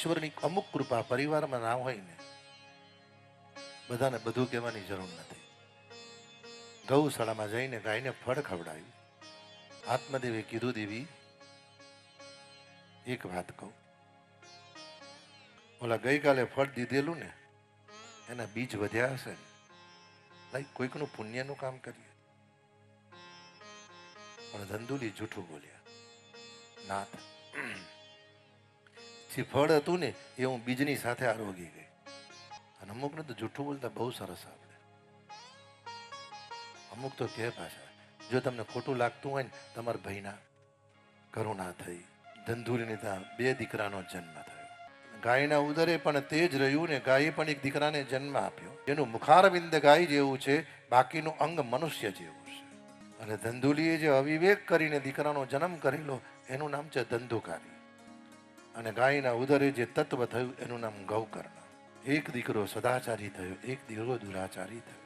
ઈશ્વરની અમુક કૃપા પરિવારમાં ના હોય ને, બધાને બધું કહેવાની જરૂર નથી. ગૌશાળામાં જઈને ગાયને ફળ ખવડાવ્યું. આત્મદેવે કીધું, દેવી એક વાત કહું, ઓલા ગઈકાલે ફળ દીધેલું ને એના બીજ વધ્યા હશે ને, લાઈક કોઈકનું પુણ્યનું કામ કરીએ. પણ ધંધુલી જૂઠું બોલ્યા. નાથ, જે ફળ હતું ને એ હું બીજની સાથે આરોગી ગઈ. અને અમુકને તો જૂઠું બોલતા બહુ સરસ આવડે. અમુક તો કે પાછા, જો તમને ખોટું લાગતું હોય ને, તમારા ભાઈના કરુણા થઈ, ધંધુરીને ત્યાં 2 દીકરાનો જન્મ થયો. ગાયના ઉદરે પણ તે જ રહ્યું ને, ગાયે પણ એક દીકરાને જન્મ આપ્યો. એનું મુખારવિંદ ગાય જેવું છે, બાકીનું અંગ મનુષ્ય જેવું છે. અને ધંધુલીએ જે અવિવેક કરીને દીકરાનો જન્મ કરેલો એનું નામ છે ધંધુકારી. અને ગાયના ઉદરે જે તત્વ થયું એનું નામ ગૌકર્ણ. એક દીકરો સદાચારી થયો, એક દીકરો દુરાચારી થયો.